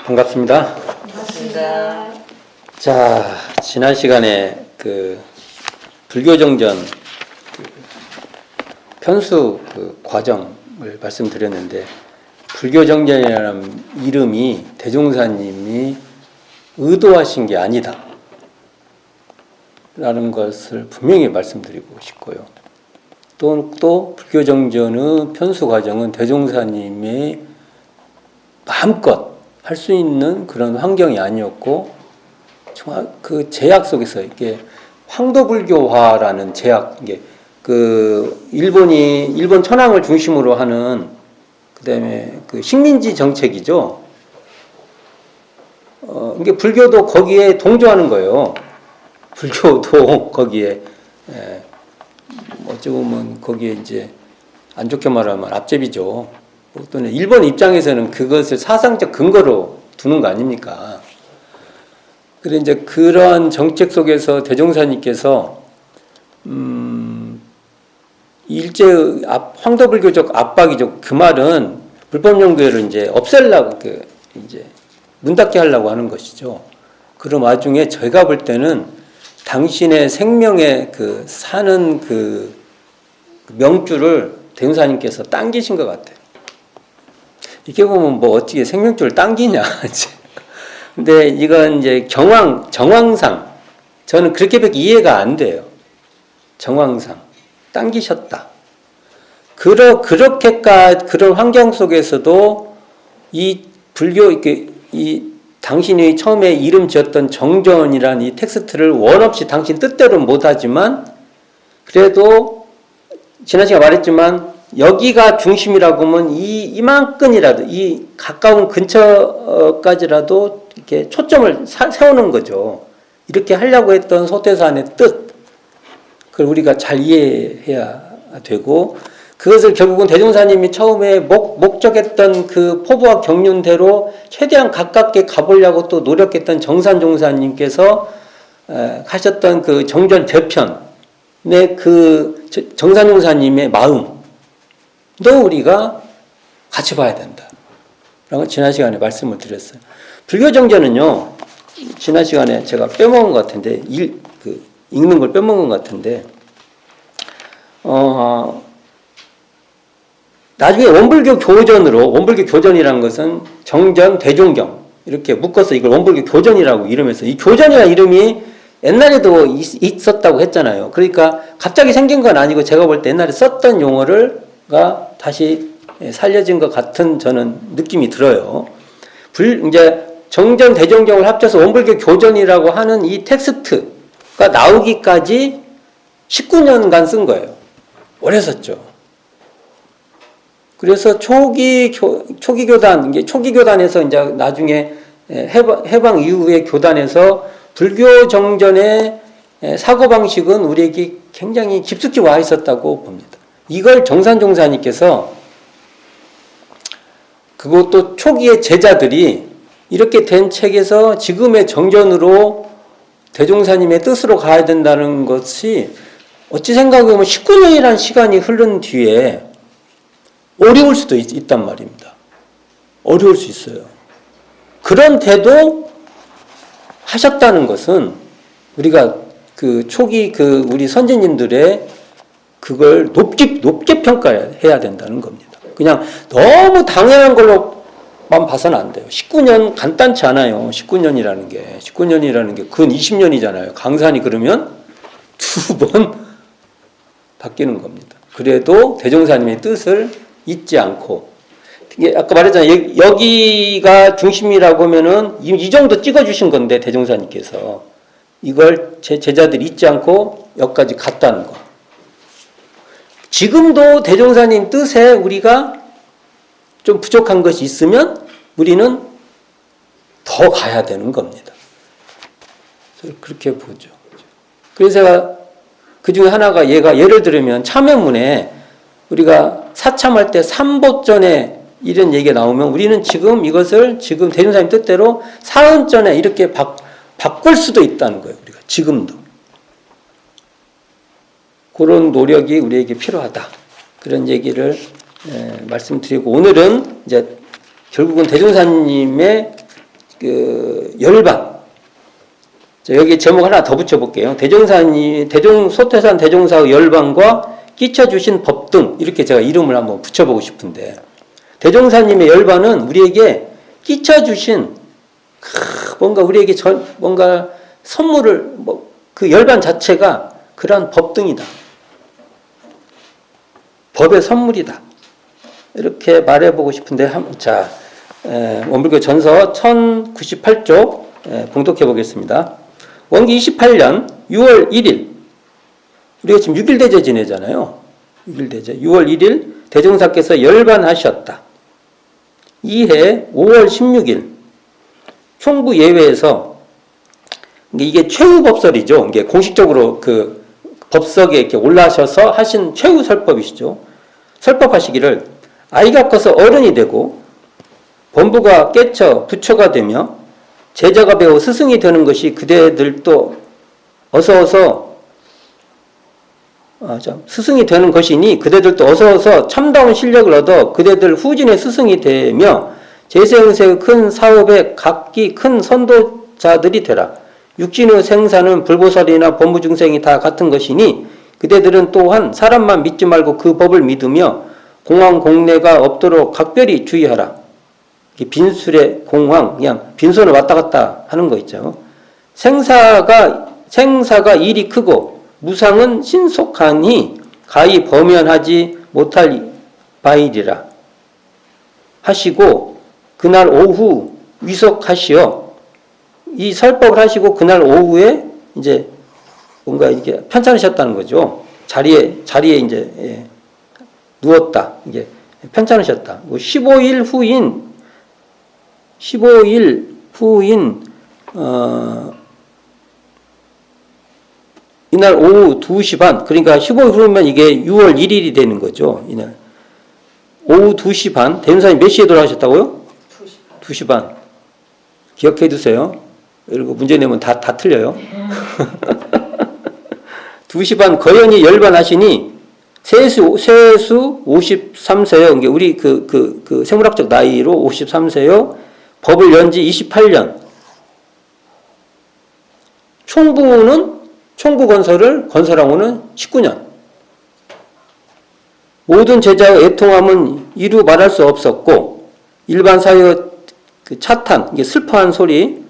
반갑습니다. 반갑습니다. 자, 지난 시간에 불교정전 편수 과정을 말씀드렸는데, 불교정전이라는 이름이 대종사님이 의도하신 게 아니다 라는 것을 분명히 말씀드리고 싶고요. 또 불교정전의 편수 과정은 대종사님의 마음껏 할 수 있는 그런 환경이 아니었고, 정말 그 제약 속에서 이게 황도불교화라는 제약, 이게 일본 천황을 중심으로 하는 그다음에 식민지 정책이죠. 이게 불교도 거기에 동조하는 거예요. 불교도 거기에 어찌 보면 거기에 이제 안 좋게 말하면 앞제비죠. 또는 일본 입장에서는 그것을 사상적 근거로 두는 거 아닙니까? 그래 이제 그러한 정책 속에서 대종사님께서 일제의 황도불교적 압박이죠. 그 말은 불법연구회를 이제 없애려고 이제 문 닫게 하려고 하는 것이죠. 그런 와중에 제가 볼 때는 당신의 생명의 사는 명줄을 대종사님께서 당기신 것 같아요. 이렇게 보면 뭐 어떻게 생명줄을 당기냐. 근데 이건 이제 정황상 저는 그렇게밖에 이해가 안 돼요. 정황상 당기셨다. 그렇게까지 그런 환경 속에서도 이 불교 이 당신이 처음에 이름 지었던 정전이라는 이 텍스트를 원 없이 당신 뜻대로 못하지만 그래도 지난 시간에 말했지만 여기가 중심이라고 하면 이만큼이라도 이 가까운 근처까지라도 이렇게 초점을 세우는 거죠. 이렇게 하려고 했던 소태산의 뜻, 그걸 우리가 잘 이해해야 되고, 그것을 결국은 대종사님이 처음에 목적했던 그 포부와 경륜대로 최대한 가깝게 가보려고 또 노력했던 정산종사님께서 하셨던 그 정전 개편의 그 정산종사님의 마음도 우리가 같이 봐야 된다 라고 지난 시간에 말씀을 드렸어요. 불교정전은요, 지난 시간에 제가 빼먹은 것 같은데, 읽는 걸 빼먹은 것 같은데, 나중에 원불교 교전이라는 것은 정전, 대종경, 이렇게 묶어서 이걸 원불교 교전이라고 이름해서, 이 교전이라는 이름이 옛날에도 있었다고 했잖아요. 그러니까 갑자기 생긴 건 아니고 제가 볼 때 옛날에 썼던 용어가 다시 살려진 것 같은 저는 느낌이 들어요. 이제 정전, 대종경을 합쳐서 원불교 교전이라고 하는 이 텍스트가 나오기까지 19년간 쓴 거예요. 오래 썼죠. 그래서 초기 교단에서 이제 나중에 해방 이후의 교단에서 불교 정전의 사고방식은 우리에게 굉장히 깊숙이 와 있었다고 봅니다. 이걸 정산종사님께서, 그것도 초기의 제자들이 이렇게 된 책에서 지금의 정전으로 대종사님의 뜻으로 가야 된다는 것이 어찌 생각해보면 19년이라는 시간이 흐른 뒤에 어려울 수도 있단 말입니다. 어려울 수 있어요. 그런데도 하셨다는 것은 우리가 초기 우리 선진님들의 그걸 높게 평가해야 된다는 겁니다. 그냥 너무 당연한 걸로만 봐서는 안 돼요. 19년 간단치 않아요. 19년이라는 게 근 20년이잖아요. 강산이 그러면 2번 바뀌는 겁니다. 그래도 대종사님의 뜻을 잊지 않고, 아까 말했잖아요. 여기가 중심이라고 하면은 이 정도 찍어주신 건데 대종사님께서 이걸 제자들이 잊지 않고 여기까지 갔다는 거. 지금도 대종사님 뜻에 우리가 좀 부족한 것이 있으면 우리는 더 가야 되는 겁니다. 그렇게 보죠. 그래서 제가 그 중에 하나가 예를 들면 참여문에 우리가 사참할 때 삼보전에 이런 얘기가 나오면 우리는 지금 이것을 대종사님 뜻대로 사은전에 이렇게 바꿀 수도 있다는 거예요. 우리가 지금도. 그런 노력이 우리에게 필요하다. 그런 얘기를 말씀드리고, 오늘은 이제 결국은 대종사님의 열반. 자, 여기 제목 하나 더 붙여볼게요. 소태산 대종사의 열반과 끼쳐주신 법 등, 이렇게 제가 이름을 한번 붙여보고 싶은데, 대종사님의 열반은 우리에게 끼쳐주신, 뭔가 우리에게 뭔가 선물을, 그 열반 자체가 그러한 법 등이다. 법의 선물이다. 이렇게 말해보고 싶은데, 자, 원불교 전서 1098쪽 봉독해 보겠습니다. 원기 28년 6월 1일, 우리가 지금 6일대제 지내잖아요. 6일대제. 6월 1일 대종사께서 열반하셨다. 이해 5월 16일 총부 예외에서, 이게 최후법설이죠. 이게 공식적으로 그 법석에 이렇게 올라셔서 하신 최후 설법이시죠. 설법하시기를, 아이가 커서 어른이 되고 본부가 깨쳐 부처가 되며 제자가 배워 스승이 되는 것이 그대들도 어서 스승이 되는 것이니 그대들도 어서 참다운 실력을 얻어 그대들 후진의 스승이 되며 제세응세의 큰 사업에 각기 큰 선도자들이 되라. 육진의 생사는 불보살이나 법무중생이 다 같은 것이니 그대들은 또한 사람만 믿지 말고 그 법을 믿으며 공황 공내가 없도록 각별히 주의하라. 빈술의 공황, 그냥 빈손을 왔다 갔다 하는 거 있죠. 생사가 일이 크고 무상은 신속하니 가히 범연하지 못할 바이리라 하시고, 그날 오후 위석하시어, 이 설법을 하시고 그날 오후에 이제 뭔가 이렇게 편찮으셨다는 거죠. 자리에 이제 누웠다. 이게 편찮으셨다. 15일 후인 이날 오후 2시 반, 그러니까 15일 후면 이게 6월 1일이 되는 거죠. 이날 오후 2시 반, 대종사님 몇 시에 돌아가셨다고요? 2시 반. 기억해 두세요. 그리고 문제 내면 다 틀려요. 2시 반 거연히 열반하시니 세수 53세요. 우리 그 생물학적 나이로 53세요. 법을 연지 28년. 총부 건설을 건설하고는 19년. 모든 제자의 애통함은 이루 말할 수 없었고, 일반 사회의 그 차탄, 이게 슬퍼한 소리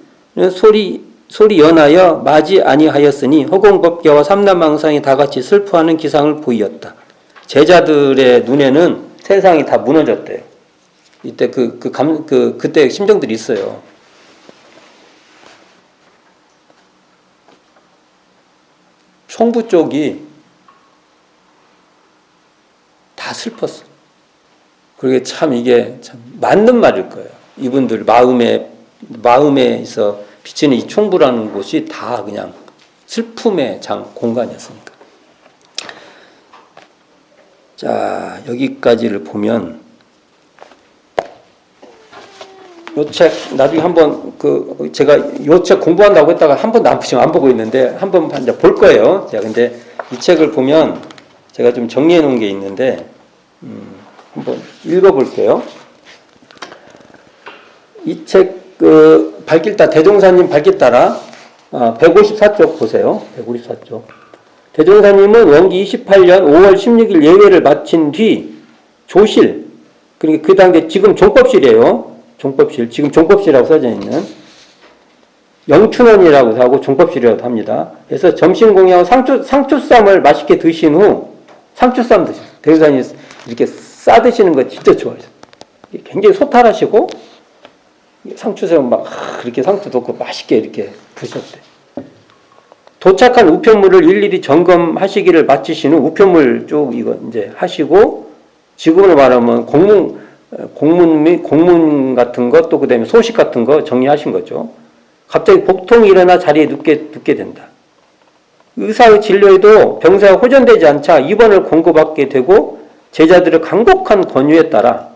연하여 마지 아니하였으니 허공법계와 삼남망상이 다 같이 슬퍼하는 기상을 보이었다. 제자들의 눈에는 세상이 다 무너졌대요. 이때 그때 심정들이 있어요. 총부 쪽이 다 슬펐어. 그게 참 이게 참 맞는 말일 거예요. 이분들 마음에서 비치는 이 총부라는 곳이 다 그냥 슬픔의 공간이었으니까. 자, 여기까지를 보면 요 책 나중에 한번 제가 요 책 공부한다고 했다가 한 번도 안 보고 있는데 한번 이제 볼 거예요. 제가 근데 이 책을 보면 제가 좀 정리해 놓은 게 있는데 한번 읽어 볼게요. 이 책 대종사님 발길 따라 154쪽 보세요. 154쪽. 대종사님은 원기 28년 5월 16일 예회를 마친 뒤 조실, 그러니까 그 당대 지금 종법실이에요. 종법실, 지금 종법실이라고 써져 있는 영춘원이라고 하고 종법실이라고 합니다. 그래서 점심 공양하고 상추쌈을 맛있게 드신 후 상추쌈 드셨어요. 대종사님이 이렇게 싸 드시는 거 진짜 좋아하셨어요. 굉장히 소탈하시고 상추새우 막 이렇게 상추 넣고 맛있게 이렇게 드셨대. 도착한 우편물을 일일이 점검하시기를 마치신 후 우편물 쪽 이거 이제 하시고, 지금으로 말하면 공문 같은 것, 또 그다음에 소식 같은 거 정리하신 거죠. 갑자기 복통이 일어나 자리에 눕게 된다. 의사의 진료에도 병사가 호전되지 않자 입원을 권고받게 되고, 제자들의 간곡한 권유에 따라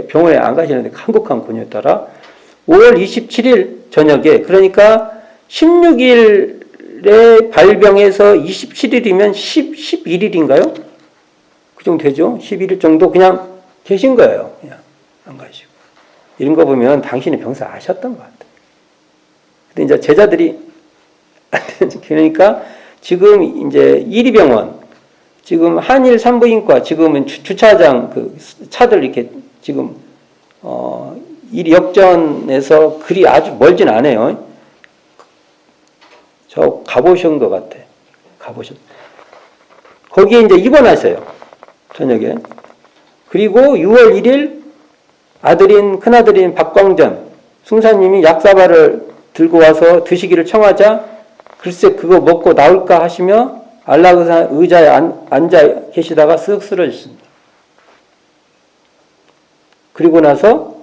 병원에 안 가시는데 간곡한 권유에 따라 5월 27일 저녁에, 그러니까 16일에 발병해서 27일이면 11일인가요? 그 정도 되죠? 11일 정도 그냥 계신 거예요. 그냥 안 가시고. 이런 거 보면 당신이 병사 아셨던 것 같아요. 근데 이제 제자들이 그러니까 지금 이제 이리병원, 지금 한일 산부인과 지금은 주차장 그 차들 이렇게 지금 이 역전에서 그리 아주 멀진 않아요. 저 가보신 것 같아. 가보셨. 거기에 이제 입원하셔요. 저녁에. 그리고 6월 1일 아들인 큰아들인 박광전 숭사님이 약사발을 들고 와서 드시기를 청하자 글쎄 그거 먹고 나올까 하시며 안락 의자에 앉아 계시다가 쓱 쓰러지십니다. 그리고 나서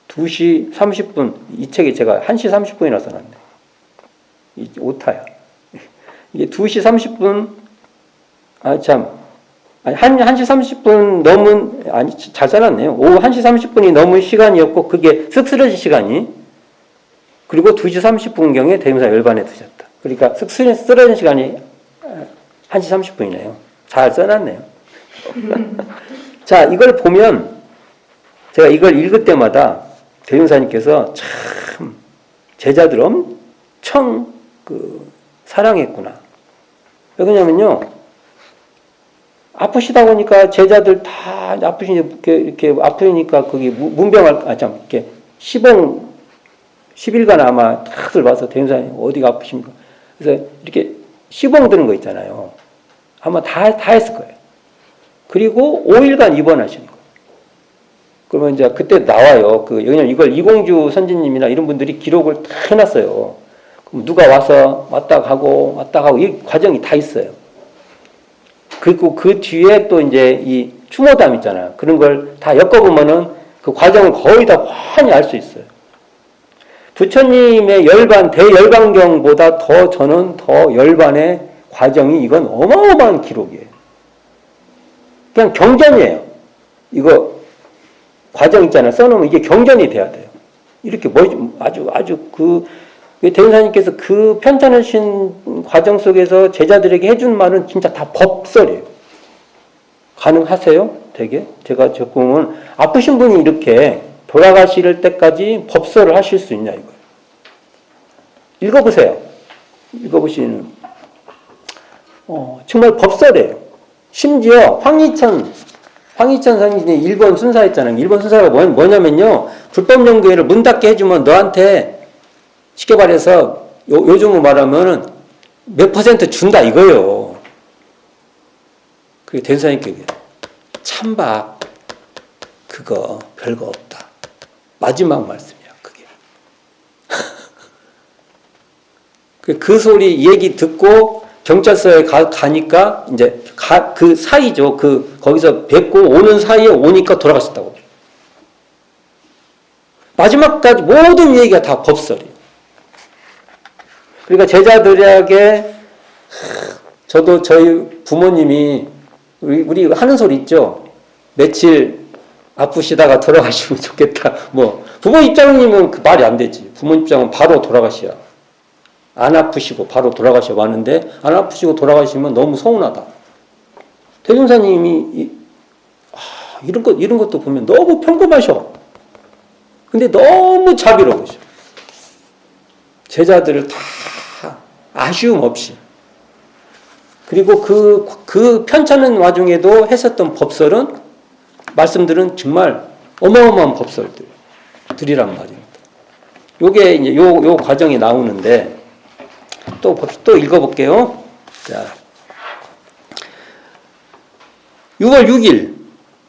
2시 30분, 이 책에 제가 1시 30분이나 써놨네. 이 오타야. 이게 2시 30분, 아니 1시 30분 넘은, 아니, 잘 써놨네요. 오후 1시 30분이 넘은 시간이었고, 그게 쓱 쓰러질 시간이. 그리고 2시 30분경에 대명사 열반에 드셨다. 그러니까 쓱 쓰러진 시간이 1시 30분이네요. 잘 써놨네요. 자, 이걸 보면, 제가 이걸 읽을 때마다 대명사님께서 참 제자들 엄청 사랑했구나. 왜 그러냐면요. 아프시다 보니까 제자들 다 이렇게 아프니까 거기 이렇게 시봉 10일간 아마 다들 와서 대명사님 어디가 아프십니까? 그래서 이렇게 시봉 드는 거 있잖아요. 아마 다 했을 거예요. 그리고 5일간 입원하시는 거예요. 그러면 이제 그때 나와요. 왜냐면 이걸 이공주 선지님이나 이런 분들이 기록을 다 해놨어요. 그럼 누가 와서 왔다 가고 이 과정이 다 있어요. 그리고 그 뒤에 또 이제 이 추모담 있잖아요. 그런 걸 다 엮어보면은 그 과정을 거의 다 훤히 알 수 있어요. 부처님의 열반, 대열반경보다 저는 더 열반의 과정이 이건 어마어마한 기록이에요. 그냥 경전이에요. 이거 과정 있잖아요. 써놓으면 이게 경전이 돼야 돼요. 이렇게 아주 대운사님께서 그 편찮으신 과정 속에서 제자들에게 해준 말은 진짜 다 법설이에요. 가능하세요? 되게? 제가 보면 아프신 분이 이렇게 돌아가실 때까지 법설을 하실 수 있냐 이거예요. 읽어보세요. 읽어보시는 정말 법설이에요. 심지어 황희천 선생님이 일본 순사했잖아요. 일본 순사가 뭐냐면요. 불법 연구회를 문 닫게 해주면 너한테 쉽게 말해서 요즘으로 말하면 몇 % 준다 이거예요. 그게 대선생님께 참박 그거 별거 없다. 마지막 말씀이야 그게. 그 소리 얘기 듣고 경찰서에 가니까 이제 그 사이죠. 거기서 뵙고 오는 사이에 오니까 돌아가셨다고. 마지막까지 모든 얘기가 다 법설이에요. 그러니까 제자들에게 저도 저희 부모님이 우리 하는 소리 있죠. 며칠 아프시다가 돌아가시면 좋겠다. 부모 입장이면 그 말이 안 되지. 부모 입장은 바로 돌아가셔야. 안 아프시고 바로 돌아가셔 왔는데 안 아프시고 돌아가시면 너무 서운하다. 대종사님이 이런 것도 보면 너무 평범하셔. 근데 너무 자비로우셔. 제자들을 다 아쉬움 없이. 그리고 그 편찮은 와중에도 했었던 법설은 말씀들은 정말 어마어마한 법설들이란 말입니다. 요게 이제 요 과정이 나오는데 또 읽어볼게요. 자, 6월 6일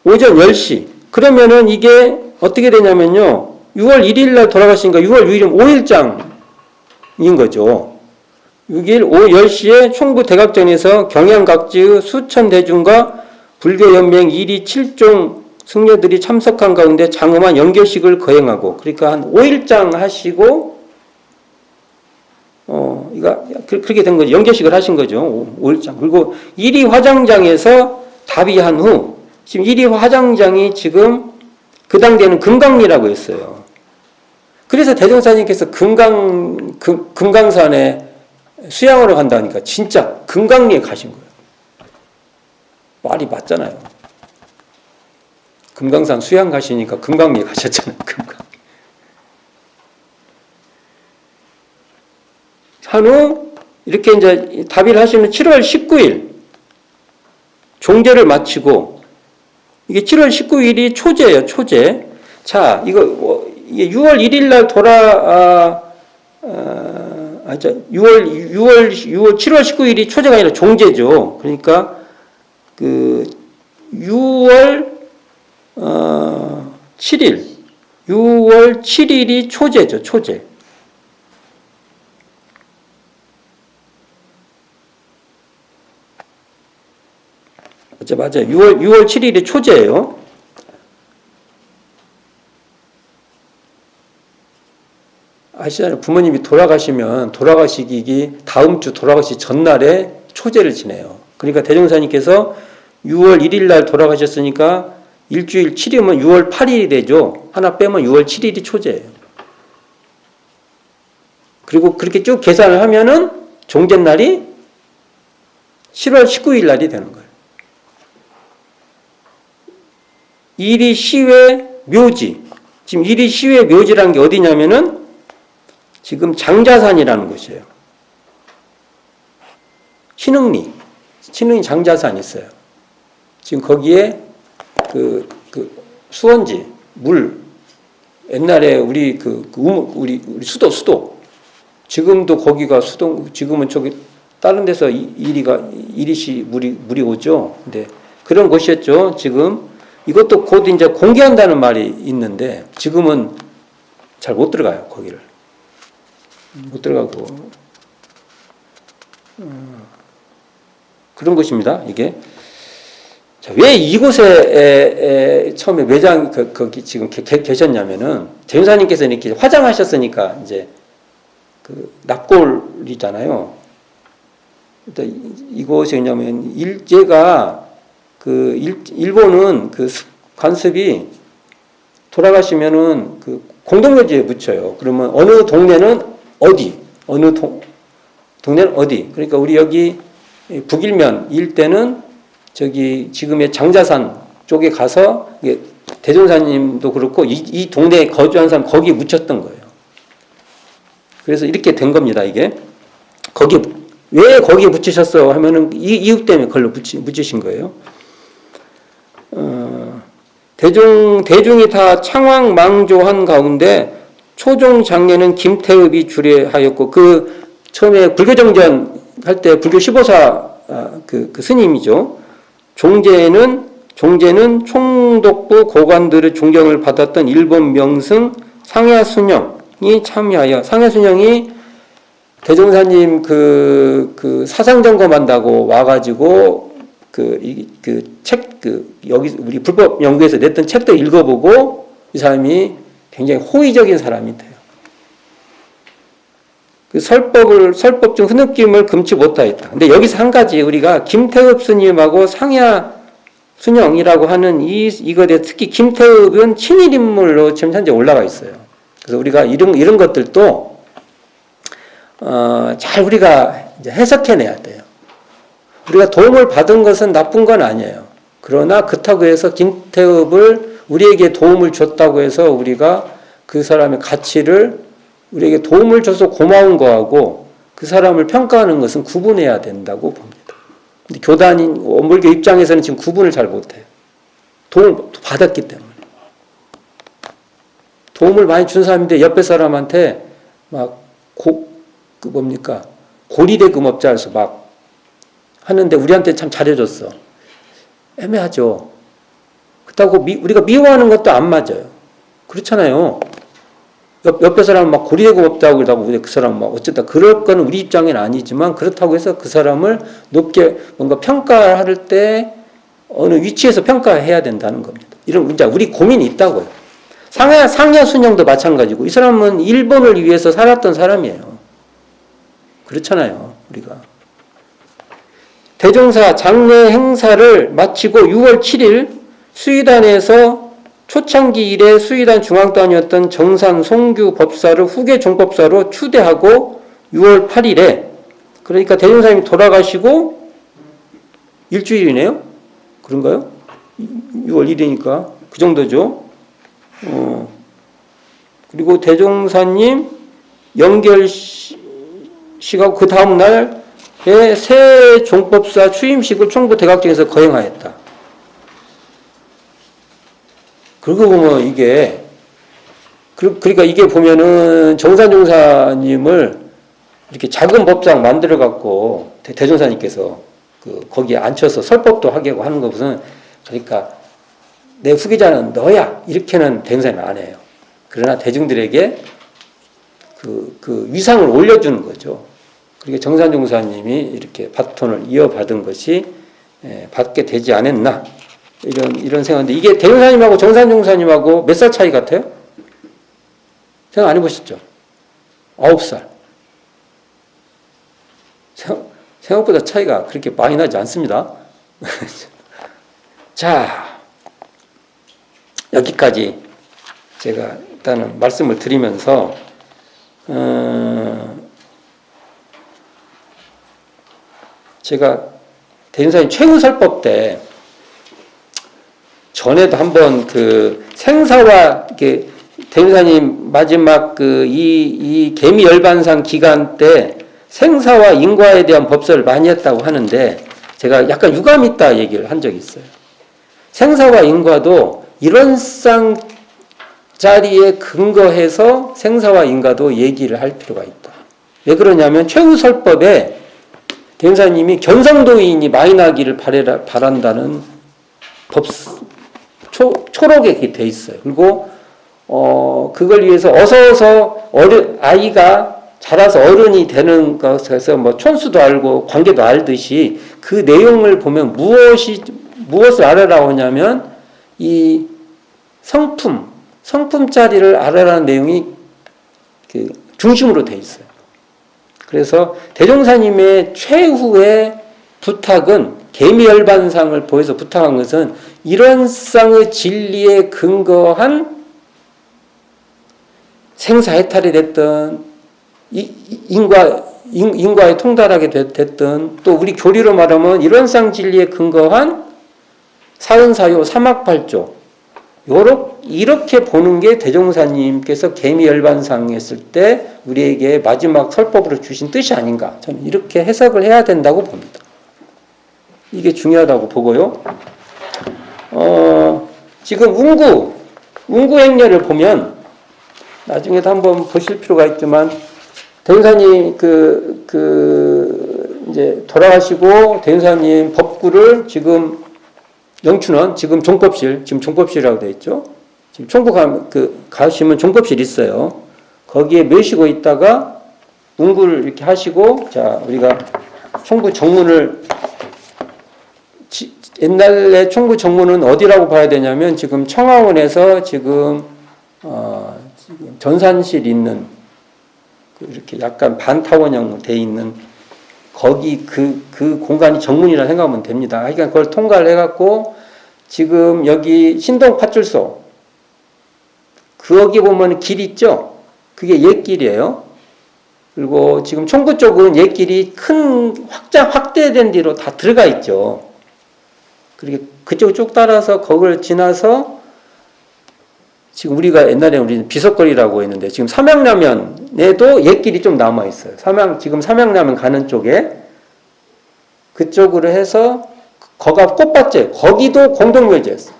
오전 10시. 그러면은 이게 어떻게 되냐면요. 6월 1일 날 돌아가시니까 6월 6일은 5일장인 거죠. 6일 오후 10시에 총부 대각전에서 경양각지의 수천 대중과 불교연맹 1위 7종 승려들이 참석한 가운데 장엄한 연결식을 거행하고, 그러니까 한 5일장 하시고 그렇게 된 거죠. 연결식을 하신 거죠. 5일장. 그리고 1위 화장장에서 답의한 후, 지금 1위 화장장이 지금 그 당대에는 금강리라고 했어요. 그래서 대종사님께서 금강산에 수양하러 간다니까 진짜 금강리에 가신 거예요. 말이 맞잖아요. 금강산 수양 가시니까 금강리에 가셨잖아요. 금강. 후 이렇게 이제 답의를 하시면 7월 19일 종제를 마치고 이게 7월 19일이 초제예요, 초제. 자, 이게 6월 1일 날 7월 19일이 초제가 아니라 종제죠. 그러니까 그 6월 7일이 초제죠, 초제. 맞아요. 6월 7일이 초제예요. 아시잖아요. 부모님이 돌아가시기 다음 주 돌아가시 전날에 초제를 지내요. 그러니까 대종사님께서 6월 1일 날 돌아가셨으니까 일주일 7일이면 6월 8일이 되죠. 하나 빼면 6월 7일이 초제예요. 그리고 그렇게 쭉 계산을 하면은 종제날이 7월 19일 날이 되는 거예요. 이리 시외 묘지. 지금 이리 시외 묘지라는 게 어디냐면은 지금 장자산이라는 곳이에요. 신흥리 장자산 있어요. 지금 거기에 그 수원지 물 옛날에 우리 우리 수도 지금도 거기가 지금은 저기 다른 데서 이리시 물이 오죠. 근데 그런 곳이었죠. 지금 이것도 곧 이제 공개한다는 말이 있는데 지금은 잘 못 들어가요. 거기를 못 들어가고 그런 곳입니다. 이게 자, 왜 이곳에 처음에 매장 거기 지금 계셨냐면은 대종사님께서 이렇게 화장하셨으니까 이제 그 납골이잖아요. 이곳이 뭐냐면 일제가 일본은 그 관습이 돌아가시면은 그 공동묘지에 묻혀요. 그러면 어느 동네는 동네는 어디. 그러니까 우리 여기 북일면 일대는 저기 지금의 장자산 쪽에 가서 대종사님도 그렇고 이 동네에 거주한 사람 거기에 묻혔던 거예요. 그래서 이렇게 된 겁니다. 이게 왜 거기에 묻히셨어 하면은 이 이유 때문에 그걸로 묻히신 거예요. 대중이 다 창왕망조한 가운데 초종 장례는 김태읍이 주례하였고 그 처음에 불교정전 할 때 불교 15사 그 스님이죠. 종제는 총독부 고관들의 존경을 받았던 일본 명승 상야순영이 참여하여 상야순영이 대종사님 그 사상 점검한다고 와가지고 여기 우리 불법 연구에서 냈던 책도 읽어보고 이 사람이 굉장히 호의적인 사람이 돼요. 그 설법 중 흐느낌을 금치 못하였다. 근데 여기서 한 가지 우리가 김태읍 스님하고 상야 순영이라고 하는 이거에 특히 김태읍은 친일 인물로 지금 현재 올라가 있어요. 그래서 우리가 이런 것들도 잘 우리가 이제 해석해내야 돼요. 우리가 도움을 받은 것은 나쁜 건 아니에요. 그러나 그렇다고 해서 김태읍을 우리에게 도움을 줬다고 해서 우리가 그 사람의 가치를 우리에게 도움을 줘서 고마운 거하고 그 사람을 평가하는 것은 구분해야 된다고 봅니다. 근데 교단인 원불교 입장에서는 지금 구분을 잘 못해요. 도움을 받았기 때문에. 도움을 많이 준 사람인데 옆에 사람한테 막 고리대금업자 해서 막 하는데 우리한테 참 잘해줬어. 애매하죠. 그렇다고 우리가 미워하는 것도 안 맞아요. 그렇잖아요. 옆에 사람은 막 고리대금업자고 그러다고 그 사람은 막 어쨌다. 그럴 건 우리 입장에는 아니지만 그렇다고 해서 그 사람을 높게 뭔가 평가할 때 어느 위치에서 평가해야 된다는 겁니다. 이런 이제 우리 고민이 있다고요. 상야순영도 마찬가지고 이 사람은 일본을 위해서 살았던 사람이에요. 그렇잖아요. 우리가. 대종사 장례 행사를 마치고 6월 7일 수의단에서 초창기 이래 수의단 중앙단이었던 정산 송규 법사를 후계 종법사로 추대하고 6월 8일에 그러니까 대종사님이 돌아가시고 일주일이네요. 그런가요? 6월 1일이니까 그 정도죠. 그리고 대종사님 취임식하고 그 다음 날에 새 종법사 취임식을 총부 대각정에서 거행하였다. 그러고 보면 이게 그러니까 이게 보면은 정산종사님을 이렇게 작은 법상 만들어 갖고 대종사님께서 거기에 앉혀서 설법도 하게 하는 것은 그러니까 내 후계자는 너야 이렇게는 대종사님 안 해요. 그러나 대중들에게 그 위상을 올려주는 거죠. 그러니까 정산종사님이 이렇게 바톤을 이어받은 것이 받게 되지 않았나 이런 생각인데 이게 대종사님하고 정산종사님하고 몇 살 차이 같아요? 생각 안 해보셨죠? 9살. 생각보다 차이가 그렇게 많이 나지 않습니다. 자, 여기까지 제가 일단은 말씀을 드리면서 제가 대종사님 최후설법 때 전에도 한번 그 생사와 이렇게 대종사님 마지막 이 개미열반상 기간 때 생사와 인과에 대한 법설을 많이 했다고 하는데 제가 약간 유감 있다 얘기를 한 적이 있어요. 생사와 인과도 일원상 자리에 근거해서 생사와 인과도 얘기를 할 필요가 있다. 왜 그러냐면 최후설법에 대종사님이 견성도인이 많이 나기를 바란다는 초록에 돼 있어요. 그리고 그걸 위해서 어서 아이가 자라서 어른이 되는 것에서 뭐 촌수도 알고 관계도 알듯이 그 내용을 보면 무엇을 알아라고 하냐면 이 성품짜리를 알아라는 내용이 중심으로 돼 있어요. 그래서 대종사님의 최후의 부탁은 개미열반상을 보여서 부탁한 것은 이런 쌍의 진리에 근거한 생사해탈이 됐던 인과에 통달하게 됐던 또 우리 교리로 말하면 이런 쌍 진리에 근거한 사은사요 사막팔조 이렇게 보는 게 대종사님께서 개미열반상 했을 때 우리에게 마지막 설법으로 주신 뜻이 아닌가 저는 이렇게 해석을 해야 된다고 봅니다. 이게 중요하다고 보고요. 지금 운구행렬을 보면 나중에도 한번 보실 필요가 있지만 대종사님 이제 돌아가시고 대종사님 법구를 지금 영춘원 지금 종법실이라고 되어 있죠. 지금 총부 가시면 종법실 있어요. 거기에 모시고 있다가 운구를 이렇게 하시고 자 우리가 총부 정문을 옛날에 총부 정문은 어디라고 봐야 되냐면 지금 청하원에서 지금 전산실 있는 이렇게 약간 반타원형으로 돼 있는 거기 그 공간이 정문이라 생각하면 됩니다. 그러니까 그걸 통과를 해갖고 지금 여기 신동 파출소 거기 보면 길 있죠. 그게 옛길이에요. 그리고 지금 총부 쪽은 옛길이 큰 확대된 뒤로 다 들어가 있죠. 그리고 그쪽 쭉 따라서 거기를 지나서 지금 우리가 옛날에 우리는 비석거리라고 했는데 지금 삼양라면에도 옛길이 좀 남아 있어요. 지금 삼양라면 가는 쪽에 그쪽으로 해서 거가 꽃밭제 거기도 공동묘지였어요.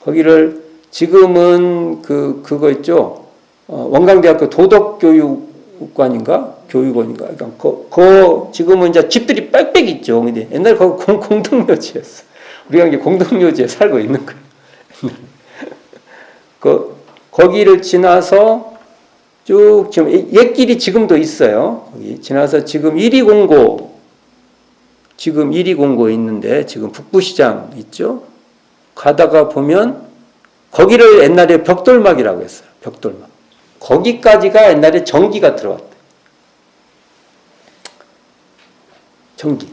거기를 지금은 그거 있죠. 원광대학교 도덕교육관인가 교육원인가. 그러니까 지금은 이제 집들이 빽빽 있죠. 근데 옛날 거기 공동묘지였어. 우리가 이제 공동묘지에 살고 있는 거예요. 거기를 지나서 쭉 지금 옛길이 지금도 있어요. 거기 지나서 지금 1위 공고 있는데 지금 북부시장 있죠. 가다가 보면 거기를 옛날에 벽돌막이라고 했어요. 벽돌막. 거기까지가 옛날에 전기가 들어왔대. 전기.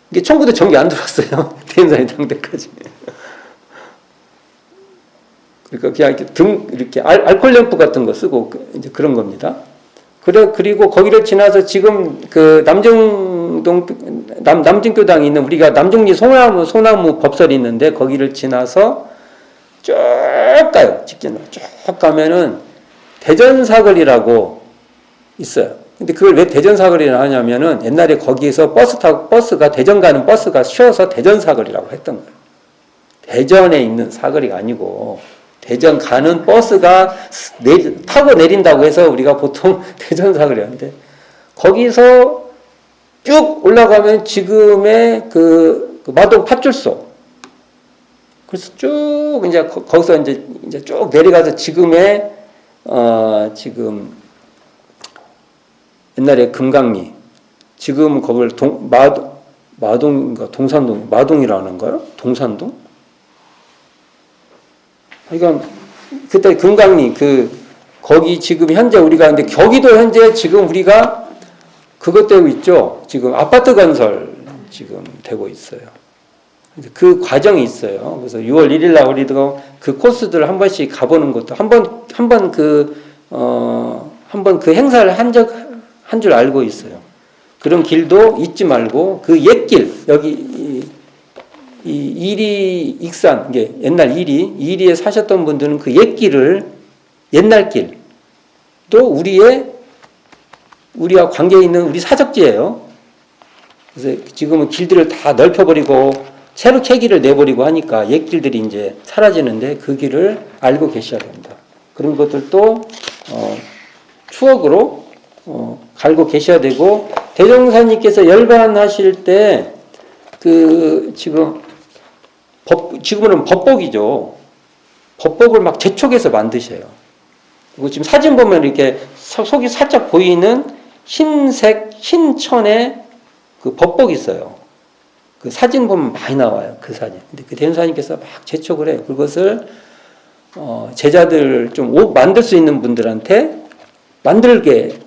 이게 청구도 전기 안 들어왔어요. 대인산이 당대까지. 그러니까 그냥 이렇게 알코올 램프 같은 거 쓰고 이제 그런 겁니다. 그리고 거기를 지나서 지금 그 남중교당에 있는 우리가 남중리 소나무 법설이 있는데 거기를 지나서 쭉 가요. 직진으로 쭉 가면은 대전사거리라고 있어요. 근데 그걸 왜 대전사거리라 하냐면은 옛날에 거기에서 버스가 대전 가는 버스가 쉬어서 대전사거리라고 했던 거예요. 대전에 있는 사거리가 아니고 대전 가는 버스가 타고 내린다고 해서 우리가 보통 대전사거리 하는데 거기서 쭉 올라가면 지금의 그 마동 팥줄소. 그래서 쭉 이제 거기서 이제 쭉 내려가서 지금의 지금 옛날에 금강리 지금 거기를 마동인가 동산동 마동이라는 거요? 동산동? 그러니까 그때 금강리 거기 지금 현재 우리가 근데 경기도 현재 지금 우리가 그것 되고 있죠. 지금 아파트 건설 지금 되고 있어요. 그 과정이 있어요. 그래서 6월 1일 날 우리도 그 코스들 한 번씩 가보는 것도 한 번 그 행사를 한 줄 알고 있어요. 그런 길도 잊지 말고 그 옛길 여기 이 이리 익산 이게 옛날 이리에 사셨던 분들은 그 옛길을 옛날 길 또 우리와 관계 있는 우리 사적지예요. 그래서 지금은 길들을 다 넓혀버리고 새로 캐기를 내버리고 하니까 옛 길들이 이제 사라지는데 그 길을 알고 계셔야 됩니다. 그런 것들도 추억으로 갈고 계셔야 되고 대종사님께서 열반하실 때 그 지금은 법복이죠. 법복을 막 재촉해서 만드셔요. 그리고 지금 사진 보면 이렇게 속이 살짝 보이는 흰색 흰천의 그 법복이 있어요. 그 사진 보면 많이 나와요. 그 사진. 근데 그 대종사님께서 막 재촉을 해요. 그것을 제자들 좀 옷 만들 수 있는 분들한테 만들게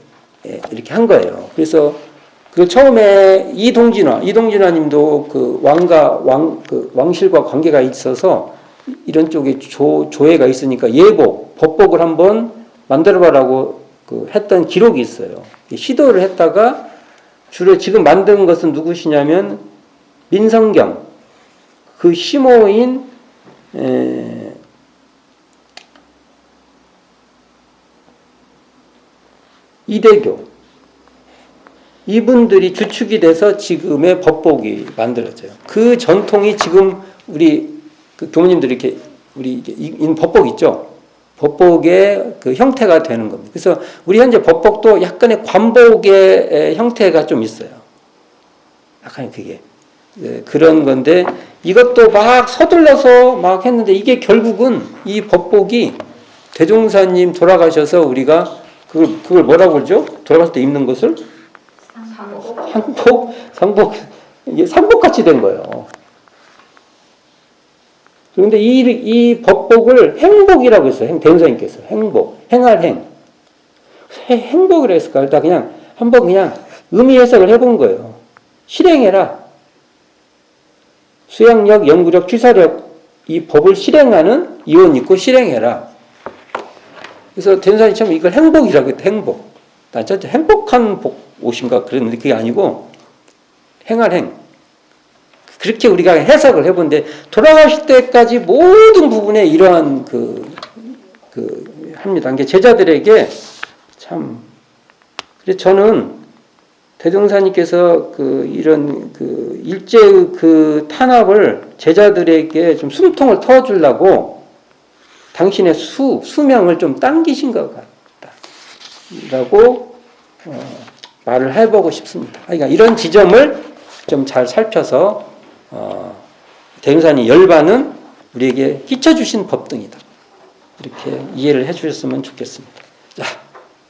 이렇게 한 거예요. 그래서 그 처음에 이동진화님도 그 왕실과 관계가 있어서 이런 쪽에 조회가 있으니까 예복, 법복을 한번 만들어봐라고 했던 기록이 있어요. 시도를 했다가 주로 지금 만든 것은 누구시냐면 민성경, 그 시모인 이대교 이분들이 주축이 돼서 지금의 법복이 만들어져요. 그 전통이 지금 우리 그 교무님들이 이렇게 우리 법복 있죠. 법복의 그 형태가 되는 겁니다. 그래서 우리 현재 법복도 약간의 관복의 형태가 좀 있어요. 약간 그게 그런 건데 이것도 막 서둘러서 막 했는데 이게 결국은 이 법복이 대종사님 돌아가셔서 우리가 그걸 뭐라고 그러죠? 돌아갔을 때 입는 것을 상복 이게 상복같이 된 거예요. 그런데 이 법복을 행복이라고 했어요. 대종사님께서 행할 행복이라고 했을까? 일단 그냥 한번 그냥 의미 해석을 해본 거예요. 실행해라. 수양력, 연구력, 취사력 이 법을 실행하는 이원 있고 실행해라. 그래서 대종사님 처음 이걸 행복이라고 했대. 난 진짜 행복한 옷인가 그랬는데 그게 아니고 행할 그렇게 우리가 해석을 해본데 돌아가실 때까지 모든 부분에 이러한 합니다. 이게 제자들에게 참 그래서 저는 대종사님께서 이런 일제의 탄압을 제자들에게 좀 숨통을 터주려고 당신의 수명을 좀 당기신 것 같다라고 말을 해보고 싶습니다. 그러니까 이런 지점을 좀 잘 살펴서 대종사님 열반은 우리에게 끼쳐주신 법등이다. 이렇게 이해를 해주셨으면 좋겠습니다. 자,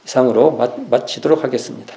이상으로 마치도록 하겠습니다.